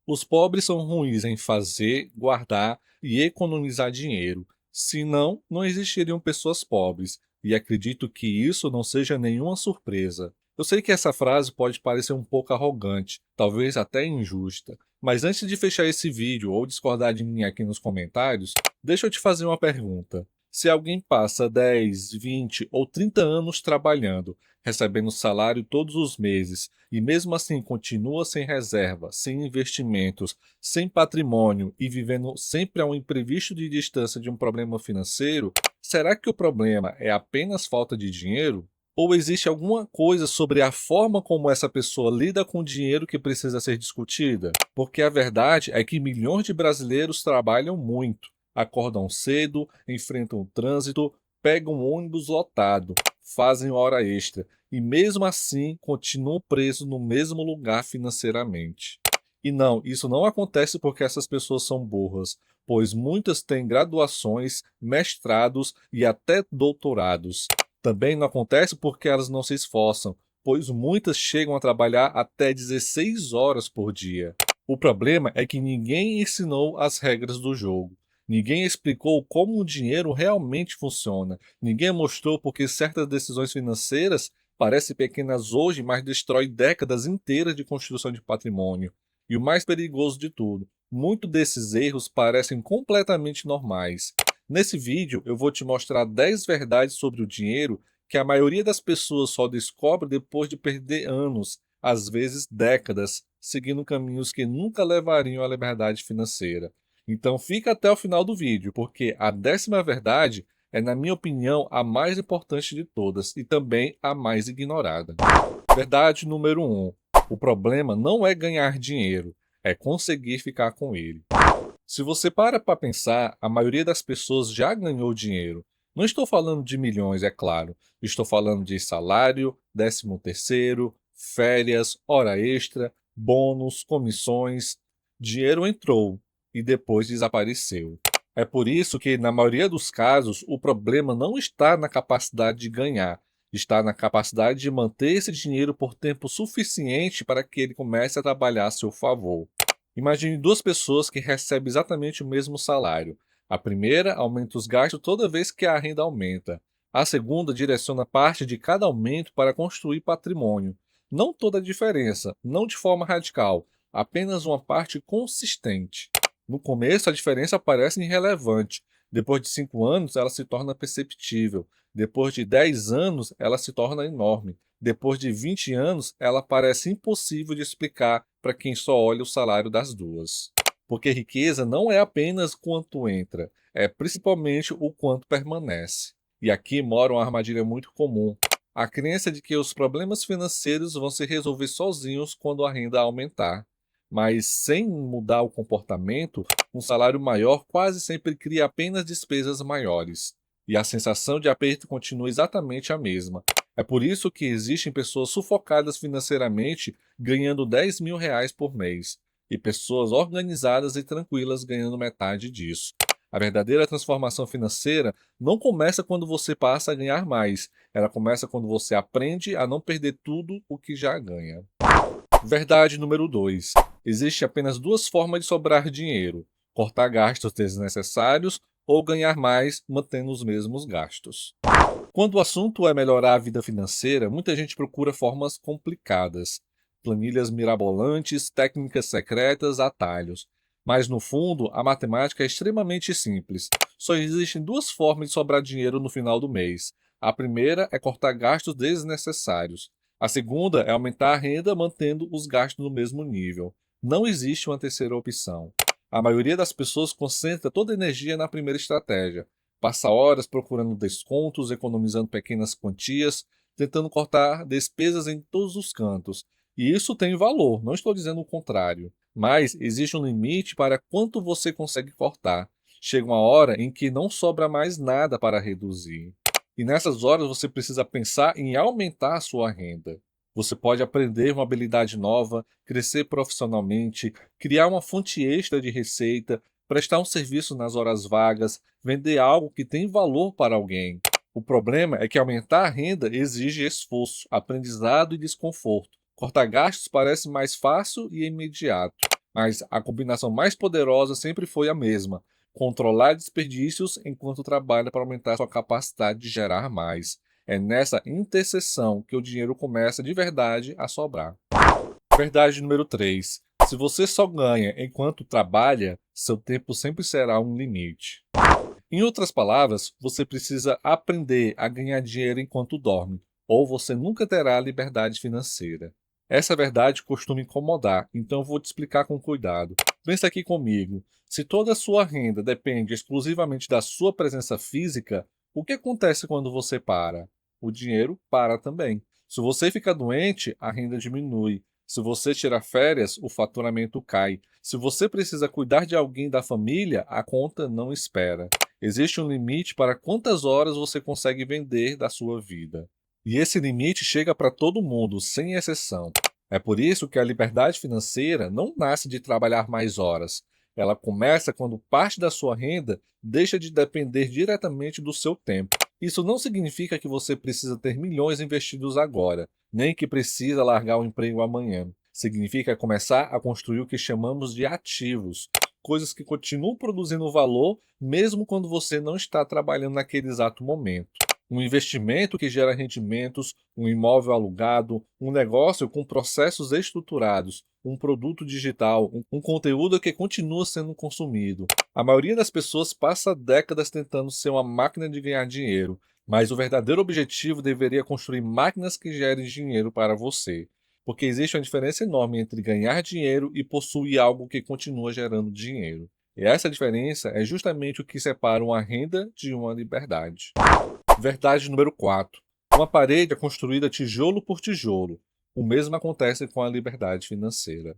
Os pobres são ruins em fazer, guardar e economizar dinheiro. Senão, não existiriam pessoas pobres, e acredito que isso não seja nenhuma surpresa. Eu sei que essa frase pode parecer um pouco arrogante, talvez até injusta, mas antes de fechar esse vídeo ou discordar de mim aqui nos comentários, deixa eu te fazer uma pergunta. Se alguém passa 10, 20 ou 30 anos trabalhando, recebendo salário todos os meses, e mesmo assim continua sem reserva, sem investimentos, sem patrimônio e vivendo sempre a um imprevisto de distância de um problema financeiro, será que o problema é apenas falta de dinheiro? Ou existe alguma coisa sobre a forma como essa pessoa lida com o dinheiro que precisa ser discutida? Porque a verdade é que milhões de brasileiros trabalham muito, acordam cedo, enfrentam o trânsito, pegam um ônibus lotado, fazem hora extra e mesmo assim continuam presos no mesmo lugar financeiramente. E não, isso não acontece porque essas pessoas são burras, pois muitas têm graduações, mestrados e até doutorados. Também não acontece porque elas não se esforçam, pois muitas chegam a trabalhar até 16 horas por dia. O problema é que ninguém ensinou as regras do jogo. Ninguém explicou como o dinheiro realmente funciona. Ninguém mostrou porque certas decisões financeiras parecem pequenas hoje, mas destroem décadas inteiras de construção de patrimônio. E o mais perigoso de tudo, muitos desses erros parecem completamente normais. Nesse vídeo, eu vou te mostrar 10 verdades sobre o dinheiro que a maioria das pessoas só descobre depois de perder anos, às vezes décadas, seguindo caminhos que nunca levariam à liberdade financeira. Então fica até o final do vídeo, porque a 10ª verdade é, na minha opinião, a mais importante de todas e também a mais ignorada. Verdade número 1. O problema não é ganhar dinheiro, é conseguir ficar com ele. Se você para pensar, a maioria das pessoas já ganhou dinheiro. Não estou falando de milhões, é claro. Estou falando de salário, 13º, férias, hora extra, bônus, comissões. Dinheiro entrou e depois desapareceu. É por isso que, na maioria dos casos, o problema não está na capacidade de ganhar, está na capacidade de manter esse dinheiro por tempo suficiente para que ele comece a trabalhar a seu favor. Imagine duas pessoas que recebem exatamente o mesmo salário. A primeira aumenta os gastos toda vez que a renda aumenta. A segunda direciona parte de cada aumento para construir patrimônio. Não toda a diferença, não de forma radical, apenas uma parte consistente. No começo, a diferença parece irrelevante. Depois de 5 anos, ela se torna perceptível. Depois de 10 anos, ela se torna enorme. Depois de 20 anos, ela parece impossível de explicar para quem só olha o salário das duas. Porque riqueza não é apenas quanto entra, é principalmente o quanto permanece. E aqui mora uma armadilha muito comum. A crença de que os problemas financeiros vão se resolver sozinhos quando a renda aumentar. Mas sem mudar o comportamento, um salário maior quase sempre cria apenas despesas maiores. E a sensação de aperto continua exatamente a mesma. É por isso que existem pessoas sufocadas financeiramente ganhando R$ 10.000 por mês, e pessoas organizadas e tranquilas ganhando metade disso. A verdadeira transformação financeira não começa quando você passa a ganhar mais, ela começa quando você aprende a não perder tudo o que já ganha. Verdade número 2. Existe apenas duas formas de sobrar dinheiro: cortar gastos desnecessários ou ganhar mais mantendo os mesmos gastos. Quando o assunto é melhorar a vida financeira, muita gente procura formas complicadas, planilhas mirabolantes, técnicas secretas, atalhos. Mas no fundo, a matemática é extremamente simples. Só existem duas formas de sobrar dinheiro no final do mês. A primeira é cortar gastos desnecessários. A segunda é aumentar a renda mantendo os gastos no mesmo nível. Não existe uma terceira opção. A maioria das pessoas concentra toda a energia na primeira estratégia. Passa horas procurando descontos, economizando pequenas quantias, tentando cortar despesas em todos os cantos. E isso tem valor, não estou dizendo o contrário. Mas existe um limite para quanto você consegue cortar. Chega uma hora em que não sobra mais nada para reduzir. E nessas horas você precisa pensar em aumentar a sua renda. Você pode aprender uma habilidade nova, crescer profissionalmente, criar uma fonte extra de receita, prestar um serviço nas horas vagas, vender algo que tem valor para alguém. O problema é que aumentar a renda exige esforço, aprendizado e desconforto. Cortar gastos parece mais fácil e imediato, mas a combinação mais poderosa sempre foi a mesma: controlar desperdícios enquanto trabalha para aumentar sua capacidade de gerar mais. É nessa interseção que o dinheiro começa de verdade a sobrar. Verdade número 3: se você só ganha enquanto trabalha, seu tempo sempre será um limite. Em outras palavras, você precisa aprender a ganhar dinheiro enquanto dorme, ou você nunca terá liberdade financeira. Essa verdade costuma incomodar, então eu vou te explicar com cuidado. Pensa aqui comigo: se toda a sua renda depende exclusivamente da sua presença física, o que acontece quando você para? O dinheiro para também. Se você fica doente, a renda diminui. Se você tira férias, o faturamento cai. Se você precisa cuidar de alguém da família, a conta não espera. Existe um limite para quantas horas você consegue vender da sua vida. E esse limite chega para todo mundo, sem exceção. É por isso que a liberdade financeira não nasce de trabalhar mais horas. Ela começa quando parte da sua renda deixa de depender diretamente do seu tempo. Isso não significa que você precisa ter milhões investidos agora, nem que precisa largar o emprego amanhã. Significa começar a construir o que chamamos de ativos, coisas que continuam produzindo valor mesmo quando você não está trabalhando naquele exato momento. Um investimento que gera rendimentos, um imóvel alugado, um negócio com processos estruturados, um produto digital, um conteúdo que continua sendo consumido. A maioria das pessoas passa décadas tentando ser uma máquina de ganhar dinheiro, mas o verdadeiro objetivo deveria construir máquinas que gerem dinheiro para você. Porque existe uma diferença enorme entre ganhar dinheiro e possuir algo que continua gerando dinheiro. E essa diferença é justamente o que separa uma renda de uma liberdade. Verdade número 4: uma parede é construída tijolo por tijolo. O mesmo acontece com a liberdade financeira.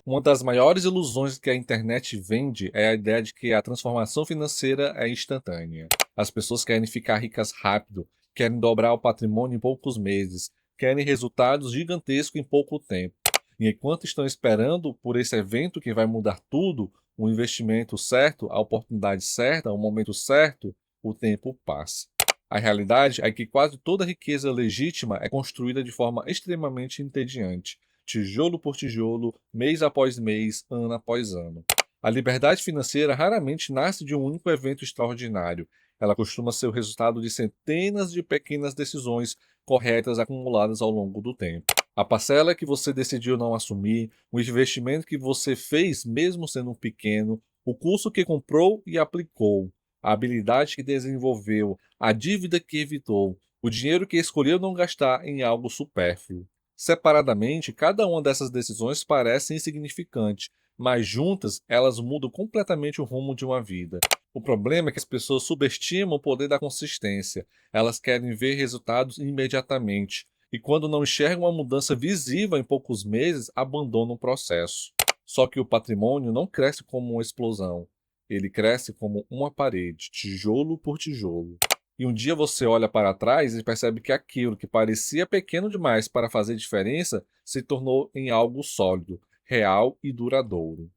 Uma das maiores ilusões que a internet vende é a ideia de que a transformação financeira é instantânea. As pessoas querem ficar ricas rápido, querem dobrar o patrimônio em poucos meses, querem resultados gigantescos em pouco tempo. E enquanto estão esperando por esse evento que vai mudar tudo, o investimento certo, a oportunidade certa, o momento certo, o tempo passa. A realidade é que quase toda riqueza legítima é construída de forma extremamente entediante, tijolo por tijolo, mês após mês, ano após ano. A liberdade financeira raramente nasce de um único evento extraordinário. Ela costuma ser o resultado de centenas de pequenas decisões corretas acumuladas ao longo do tempo. A parcela que você decidiu não assumir, o investimento que você fez mesmo sendo pequeno, o curso que comprou e aplicou, a habilidade que desenvolveu, a dívida que evitou, o dinheiro que escolheu não gastar em algo supérfluo. Separadamente, cada uma dessas decisões parece insignificante, mas juntas elas mudam completamente o rumo de uma vida. O problema é que as pessoas subestimam o poder da consistência. Elas querem ver resultados imediatamente e, quando não enxergam uma mudança visível em poucos meses, abandonam o processo. Só que o patrimônio não cresce como uma explosão. Ele cresce como uma parede, tijolo por tijolo. E um dia você olha para trás e percebe que aquilo que parecia pequeno demais para fazer diferença se tornou em algo sólido, real e duradouro.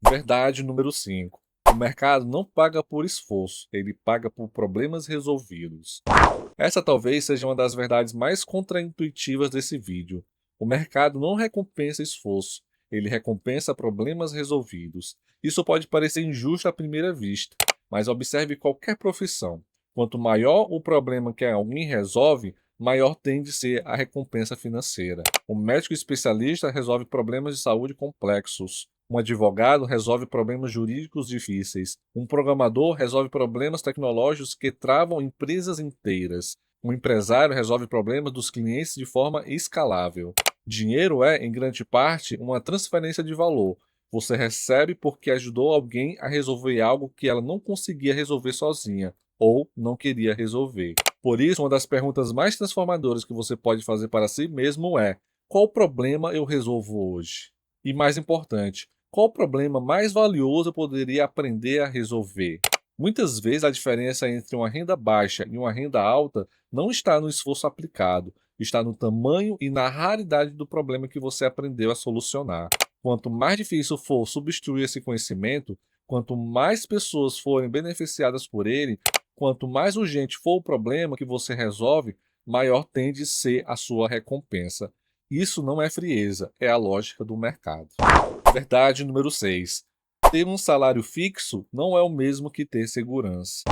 Verdade número 5: o mercado não paga por esforço, ele paga por problemas resolvidos. Essa talvez seja uma das verdades mais contraintuitivas desse vídeo. O mercado não recompensa esforço, ele recompensa problemas resolvidos. Isso pode parecer injusto à primeira vista, mas observe qualquer profissão. Quanto maior o problema que alguém resolve, maior tende a ser a recompensa financeira. Um médico especialista resolve problemas de saúde complexos. Um advogado resolve problemas jurídicos difíceis. Um programador resolve problemas tecnológicos que travam empresas inteiras. Um empresário resolve problemas dos clientes de forma escalável. Dinheiro é, em grande parte, uma transferência de valor. Você recebe porque ajudou alguém a resolver algo que ela não conseguia resolver sozinha ou não queria resolver. Por isso, uma das perguntas mais transformadoras que você pode fazer para si mesmo é: qual problema eu resolvo hoje? E mais importante, qual problema mais valioso eu poderia aprender a resolver? Muitas vezes a diferença entre uma renda baixa e uma renda alta não está no esforço aplicado, está no tamanho e na raridade do problema que você aprendeu a solucionar. Quanto mais difícil for substituir esse conhecimento, quanto mais pessoas forem beneficiadas por ele, quanto mais urgente for o problema que você resolve, maior tende a ser a sua recompensa. Isso não é frieza, é a lógica do mercado. Verdade número 6. Ter um salário fixo não é o mesmo que ter segurança.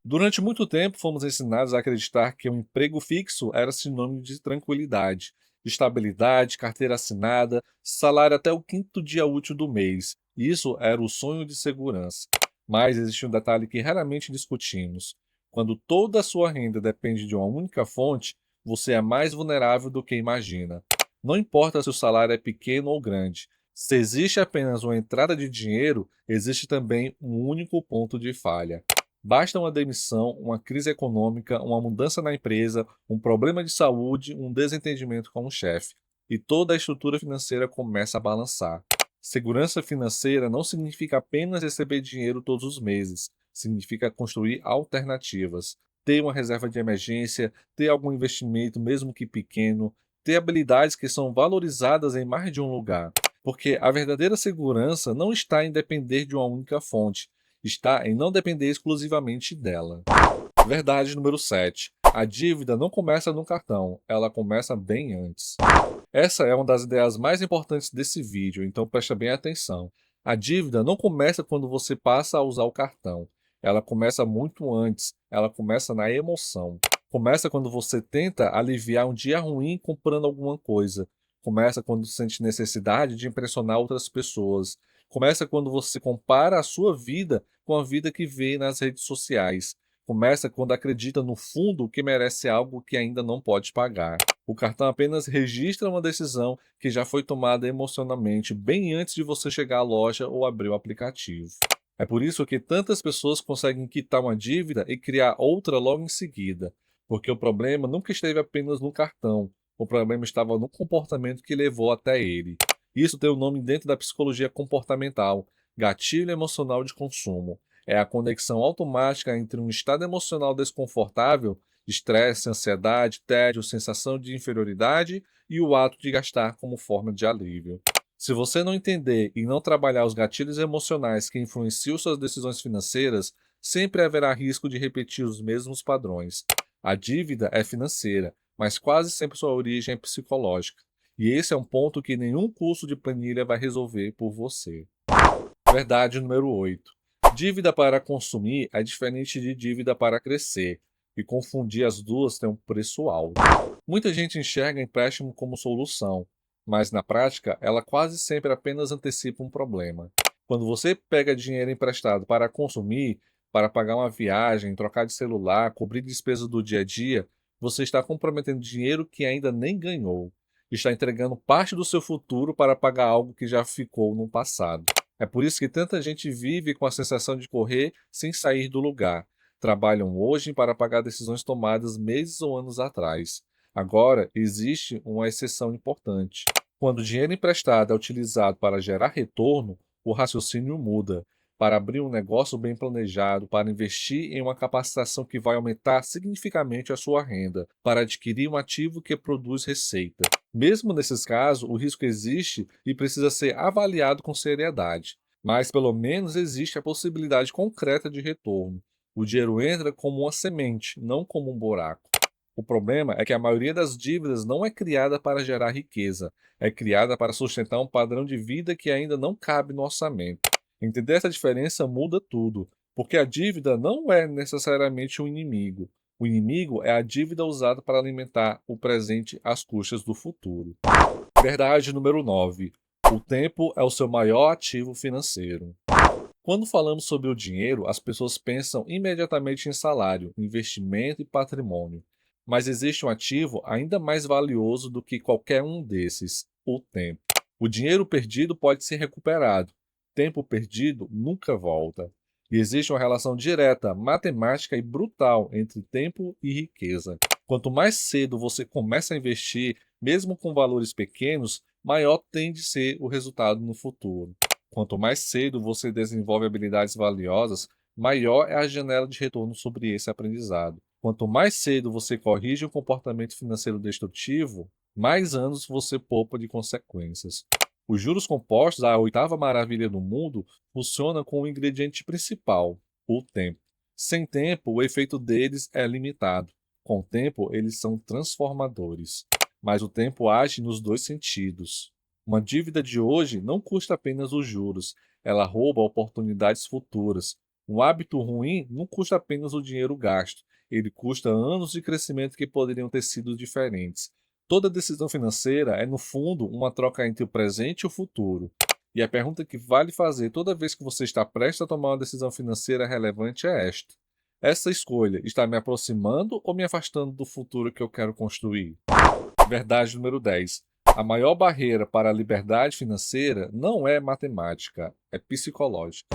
Durante muito tempo, fomos ensinados a acreditar que um emprego fixo era sinônimo de tranquilidade, estabilidade, carteira assinada, salário até o quinto dia útil do mês. Isso era o sonho de segurança. Mas existe um detalhe que raramente discutimos. Quando toda a sua renda depende de uma única fonte, você é mais vulnerável do que imagina. Não importa se o salário é pequeno ou grande. Se existe apenas uma entrada de dinheiro, existe também um único ponto de falha. Basta uma demissão, uma crise econômica, uma mudança na empresa, um problema de saúde, um desentendimento com o chefe, e toda a estrutura financeira começa a balançar. Segurança financeira não significa apenas receber dinheiro todos os meses, significa construir alternativas, ter uma reserva de emergência, ter algum investimento, mesmo que pequeno, ter habilidades que são valorizadas em mais de um lugar. Porque a verdadeira segurança não está em depender de uma única fonte, está em não depender exclusivamente dela. Verdade número 7. A dívida não começa no cartão, ela começa bem antes. Essa é uma das ideias mais importantes desse vídeo, então preste bem atenção. A dívida não começa quando você passa a usar o cartão. Ela começa muito antes, ela começa na emoção. Começa quando você tenta aliviar um dia ruim comprando alguma coisa. Começa quando sente necessidade de impressionar outras pessoas. Começa quando você compara a sua vida com a vida que vê nas redes sociais. Começa quando acredita no fundo que merece algo que ainda não pode pagar. O cartão apenas registra uma decisão que já foi tomada emocionalmente bem antes de você chegar à loja ou abrir o aplicativo. É por isso que tantas pessoas conseguem quitar uma dívida e criar outra logo em seguida, porque o problema nunca esteve apenas no cartão, o problema estava no comportamento que levou até ele. Isso tem o nome dentro da psicologia comportamental, gatilho emocional de consumo. É a conexão automática entre um estado emocional desconfortável, estresse, ansiedade, tédio, sensação de inferioridade e o ato de gastar como forma de alívio. Se você não entender e não trabalhar os gatilhos emocionais que influenciam suas decisões financeiras, sempre haverá risco de repetir os mesmos padrões. A dívida é financeira, mas quase sempre sua origem é psicológica. E esse é um ponto que nenhum curso de planilha vai resolver por você. Verdade número 8. Dívida para consumir é diferente de dívida para crescer, e confundir as duas tem um preço alto. Muita gente enxerga empréstimo como solução, mas na prática ela quase sempre apenas antecipa um problema. Quando você pega dinheiro emprestado para consumir, para pagar uma viagem, trocar de celular, cobrir despesas do dia a dia, você está comprometendo dinheiro que ainda nem ganhou. Está entregando parte do seu futuro para pagar algo que já ficou no passado. É por isso que tanta gente vive com a sensação de correr sem sair do lugar. Trabalham hoje para pagar decisões tomadas meses ou anos atrás. Agora, existe uma exceção importante. Quando o dinheiro emprestado é utilizado para gerar retorno, o raciocínio muda. Para abrir um negócio bem planejado, para investir em uma capacitação que vai aumentar significativamente a sua renda, para adquirir um ativo que produz receita. Mesmo nesses casos, o risco existe e precisa ser avaliado com seriedade. Mas pelo menos existe a possibilidade concreta de retorno. O dinheiro entra como uma semente, não como um buraco. O problema é que a maioria das dívidas não é criada para gerar riqueza, é criada para sustentar um padrão de vida que ainda não cabe no orçamento. Entender essa diferença muda tudo, porque a dívida não é necessariamente um inimigo. O inimigo é a dívida usada para alimentar o presente às custas do futuro. Verdade número 9. O tempo é o seu maior ativo financeiro. Quando falamos sobre o dinheiro, as pessoas pensam imediatamente em salário, investimento e patrimônio. Mas existe um ativo ainda mais valioso do que qualquer um desses: o tempo. O dinheiro perdido pode ser recuperado. Tempo perdido nunca volta. E existe uma relação direta, matemática e brutal entre tempo e riqueza. Quanto mais cedo você começa a investir, mesmo com valores pequenos, maior tende a ser o resultado no futuro. Quanto mais cedo você desenvolve habilidades valiosas, maior é a janela de retorno sobre esse aprendizado. Quanto mais cedo você corrige um comportamento financeiro destrutivo, mais anos você poupa de consequências. Os juros compostos, a oitava maravilha do mundo, funcionam com o ingrediente principal, o tempo. Sem tempo, o efeito deles é limitado. Com o tempo, eles são transformadores. Mas o tempo age nos dois sentidos. Uma dívida de hoje não custa apenas os juros, ela rouba oportunidades futuras. Um hábito ruim não custa apenas o dinheiro gasto, ele custa anos de crescimento que poderiam ter sido diferentes. Toda decisão financeira é, no fundo, uma troca entre o presente e o futuro. E a pergunta que vale fazer toda vez que você está prestes a tomar uma decisão financeira relevante é esta: essa escolha está me aproximando ou me afastando do futuro que eu quero construir? Verdade número 10. A maior barreira para a liberdade financeira não é matemática, é psicológica.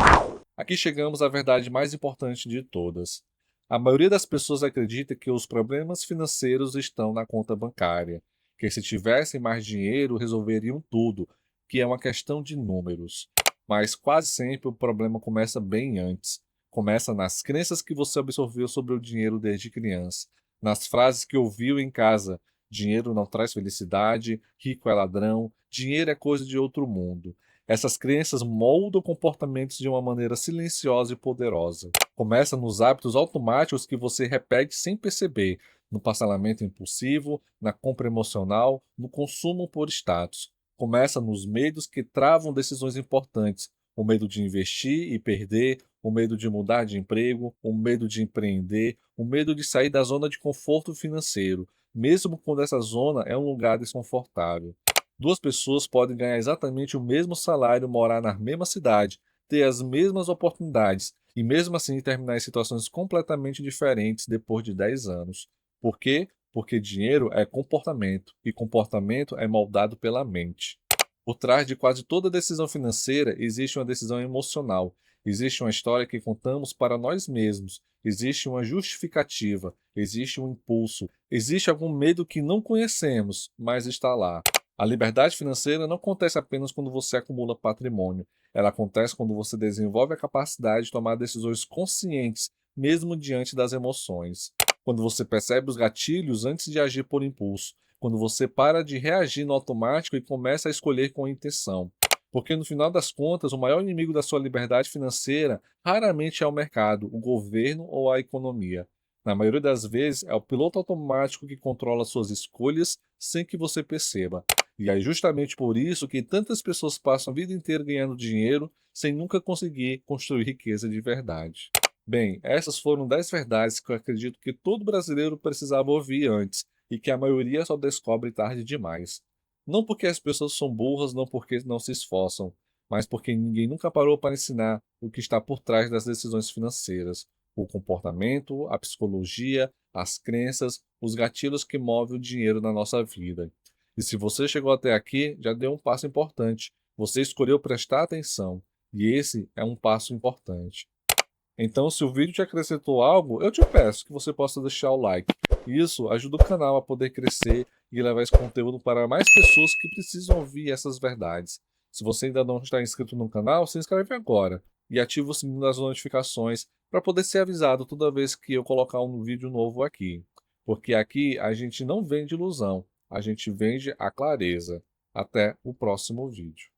Aqui chegamos à verdade mais importante de todas. A maioria das pessoas acredita que os problemas financeiros estão na conta bancária, que se tivessem mais dinheiro resolveriam tudo, que é uma questão de números. Mas quase sempre o problema começa bem antes. Começa nas crenças que você absorveu sobre o dinheiro desde criança, nas frases que ouviu em casa: dinheiro não traz felicidade, rico é ladrão, dinheiro é coisa de outro mundo. Essas crenças moldam comportamentos de uma maneira silenciosa e poderosa. Começa nos hábitos automáticos que você repete sem perceber, no parcelamento impulsivo, na compra emocional, no consumo por status. Começa nos medos que travam decisões importantes: o medo de investir e perder, o medo de mudar de emprego, o medo de empreender, o medo de sair da zona de conforto financeiro, mesmo quando essa zona é um lugar desconfortável. Duas pessoas podem ganhar exatamente o mesmo salário, morar na mesma cidade, ter as mesmas oportunidades e mesmo assim terminar em situações completamente diferentes depois de 10 anos. Por quê? Porque dinheiro é comportamento e comportamento é moldado pela mente. Por trás de quase toda decisão financeira existe uma decisão emocional, existe uma história que contamos para nós mesmos, existe uma justificativa, existe um impulso, existe algum medo que não conhecemos, mas está lá. A liberdade financeira não acontece apenas quando você acumula patrimônio. Ela acontece quando você desenvolve a capacidade de tomar decisões conscientes, mesmo diante das emoções. Quando você percebe os gatilhos antes de agir por impulso. Quando você para de reagir no automático e começa a escolher com intenção. Porque no final das contas, o maior inimigo da sua liberdade financeira raramente é o mercado, o governo ou a economia. Na maioria das vezes, é o piloto automático que controla suas escolhas sem que você perceba. E é justamente por isso que tantas pessoas passam a vida inteira ganhando dinheiro sem nunca conseguir construir riqueza de verdade. Bem, essas foram 10 verdades que eu acredito que todo brasileiro precisava ouvir antes e que a maioria só descobre tarde demais. Não porque as pessoas são burras, não porque não se esforçam, mas porque ninguém nunca parou para ensinar o que está por trás das decisões financeiras: o comportamento, a psicologia, as crenças, os gatilhos que movem o dinheiro na nossa vida. E se você chegou até aqui, já deu um passo importante. Você escolheu prestar atenção, e esse é um passo importante. Então, se o vídeo te acrescentou algo, eu te peço que você possa deixar o like. Isso ajuda o canal a poder crescer e levar esse conteúdo para mais pessoas que precisam ouvir essas verdades. Se você ainda não está inscrito no canal, se inscreve agora e ativa o sininho das notificações para poder ser avisado toda vez que eu colocar um vídeo novo aqui. Porque aqui a gente não vende ilusão, a gente vende a clareza. Até o próximo vídeo.